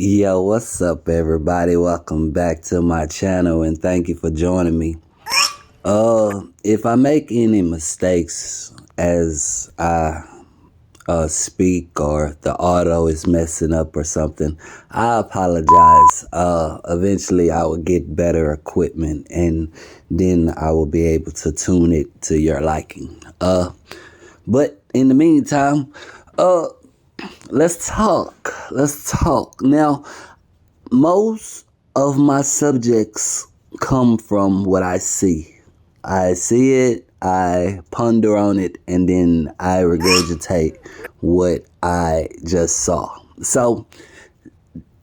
Yo, what's up, everybody? Welcome back to my channel and thank you for joining me. If I make any mistakes as I speak or the audio is messing up or something, I apologize. Eventually I will get better equipment and then I will be able to tune it to your liking. But in the meantime, let's talk. Now, most of my subjects come from what I see. I see it, I ponder on it, and then I regurgitate what I just saw. So,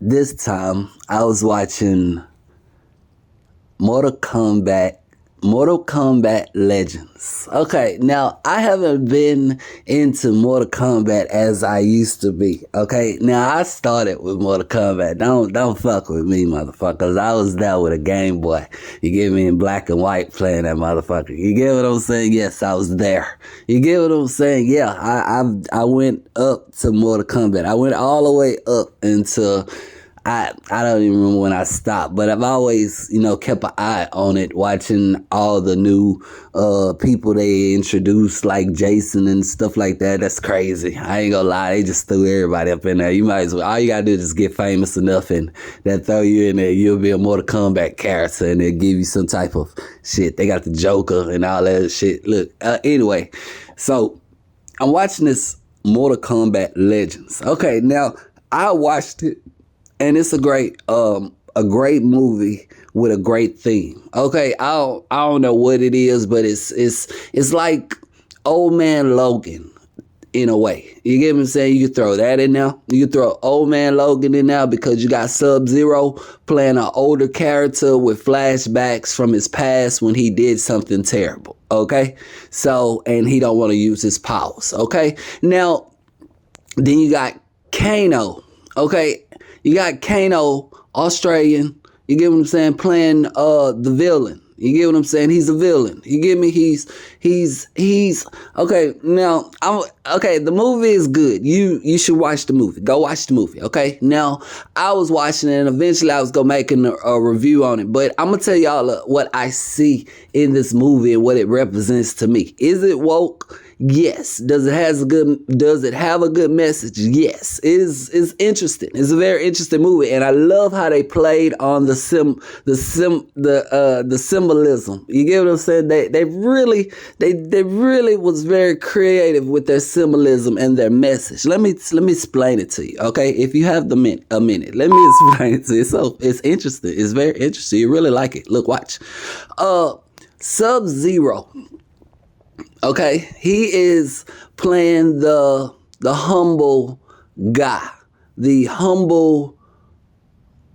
this time, I was watching Mortal Kombat Legends. Okay, now I haven't been into Mortal Kombat as I used to be. Okay, now I started with Mortal Kombat. Don't fuck with me, motherfuckers. I was there with a Game Boy. You get me, in black and white playing that motherfucker. You get what I'm saying? Yes, I was there. You get what I'm saying? Yeah, I went up to Mortal Kombat. I went all the way up into. I don't even remember when I stopped, but I've always, kept an eye on it, watching all the new people they introduced, like Jason and stuff like that. That's crazy. I ain't gonna lie, they just threw everybody up in there. You might as well, all you gotta do is just get famous enough and that throw you in there. You'll be a Mortal Kombat character and they'll give you some type of shit. They got the Joker and all that shit. Look, anyway, so I'm watching this Mortal Kombat Legends. Okay, now I watched it. And it's a great movie with a great theme. Okay, I don't know what it is, but it's like Old Man Logan in a way. You get what I'm saying? You can throw that in there. You can throw Old Man Logan in there because you got Sub-Zero playing an older character with flashbacks from his past when he did something terrible. Okay, so and he don't want to use his powers. Okay, now then you got Kano. Okay. You got Kano, Australian, you get what I'm saying, playing the villain. You get what I'm saying? He's a villain. You get me? He's okay, now the movie is good. You should watch the movie. Go watch the movie, okay? Now, I was watching it and eventually I was gonna make a review on it, but I'm gonna tell y'all what I see in this movie and what it represents to me. Is it woke? Yes. Does it have a good message? Yes. It's interesting. It's a very interesting movie, and I love how they played on the symbolism. You get what I'm saying? They really was very creative with their symbolism and their message. Let me explain it to you. Okay, if you have a minute, let me explain it to you. So it's interesting. It's very interesting. You really like it. Look, watch. Sub-Zero. Okay, he is playing the humble guy, the humble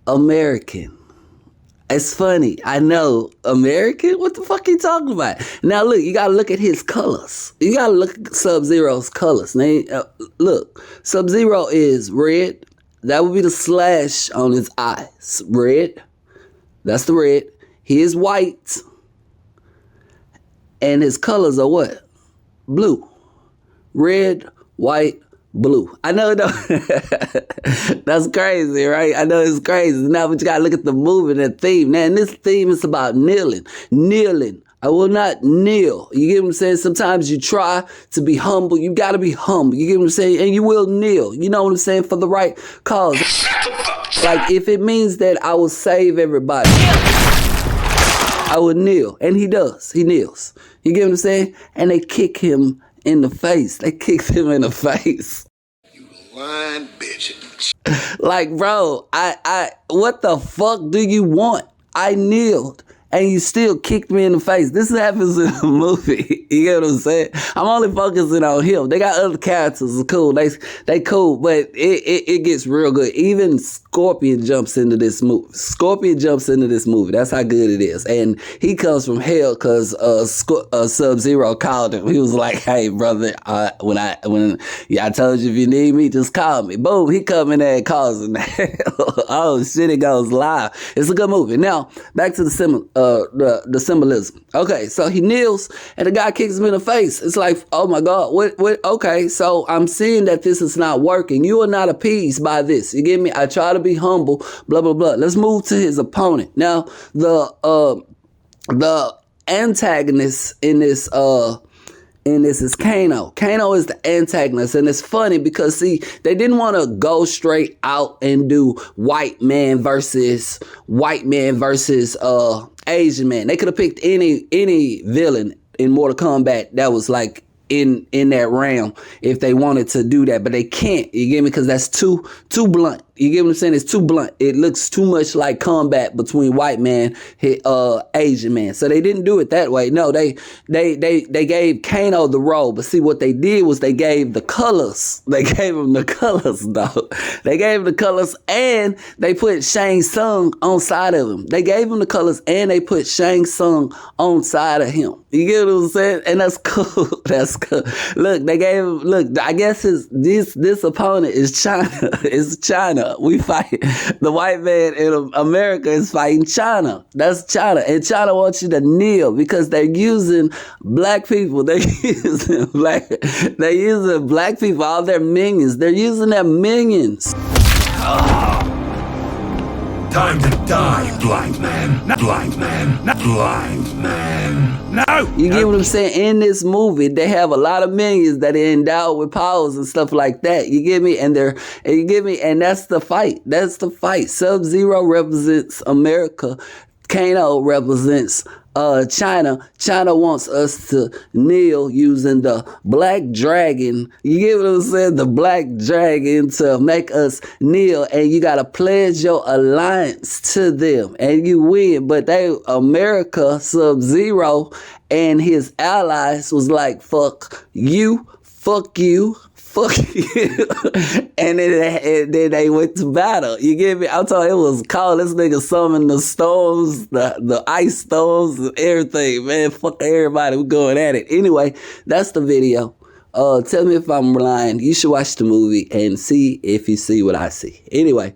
American. It's funny, I know, American? What the fuck are you talking about? Now look, you gotta look at his colors. You gotta look at Sub-Zero's colors. Now, look, Sub-Zero is red. That would be the slash on his eyes. Red, that's the red. He is white. And his colors are what? Blue. Red, white, blue. I know that's crazy, right? I know it's crazy. Now, but you gotta look at the movie and the theme. Now, and this theme is about kneeling. Kneeling. I will not kneel. You get what I'm saying? Sometimes you try to be humble. You gotta be humble. You get what I'm saying? And you will kneel. You know what I'm saying? For the right cause. Like, if it means that I will save everybody, I would kneel. And he does. He kneels. You get what I'm saying? And they kick him in the face. They kicked him in the face. You lying bitch. Like, bro, I what the fuck do you want? I kneeled. And you still kicked me in the face. This happens in the movie. You get what I'm saying? I'm only focusing on him. They got other characters. It's cool. They cool, but it gets real good. Even Scorpion jumps into this movie. That's how good it is. And he comes from hell because Sub-Zero called him. He was like, "Hey, brother, when I told you if you need me, just call me." Boom, he come in there and calls him. Oh shit, it goes live. It's a good movie. Now back to the symbolism. Okay, so he kneels and the guy kicks him in the face. It's like, oh my God, what, okay, so I'm seeing that this is not working. You are not appeased by this. You get me? I try to be humble, blah, blah, blah. Let's move to his opponent. Now, the antagonist in this is Kano. Kano is the antagonist, and it's funny because, see, they didn't want to go straight out and do white man versus Asian man. They could have picked any villain in Mortal Kombat that was like in that realm if they wanted to do that, but they can't. You get me? Because that's too blunt. You get what I'm saying? It's too blunt. It looks too much like combat between white man and Asian man. So they didn't do it that way. No, they gave Kano the role. But see, what they did was they gave the colors. They gave him the colors, though. They gave him the colors, and they put Shang Tsung on side of him. They gave him the colors, and they put Shang Tsung on side of him. You get what I'm saying? And that's cool. That's cool. Look, they gave him. Look, I guess this opponent is China. It's China. We fight. The white man in America is fighting China. That's China. And China wants you to kneel because they're using black people. They're using black people, all their minions. They're using their minions. Time to die, blind man. Not blind man. Not blind man. No! You get what I'm saying? In this movie, they have a lot of minions that are endowed with powers and stuff like that. You get me? And that's the fight. That's the fight. Sub-Zero represents America. Kano represents China. China wants us to kneel using the black dragon. You get what I'm saying? The black dragon to make us kneel, and you gotta pledge your alliance to them, and you win. But America, Sub-Zero and his allies was like, fuck you, fuck you, fuck you. And then they went to battle. You get me? I'm talking, it was cold. This nigga summoned the storms, the ice storms, and everything. Man, fuck everybody. We're going at it. Anyway, that's the video. Tell me if I'm lying. You should watch the movie and see if you see what I see. Anyway.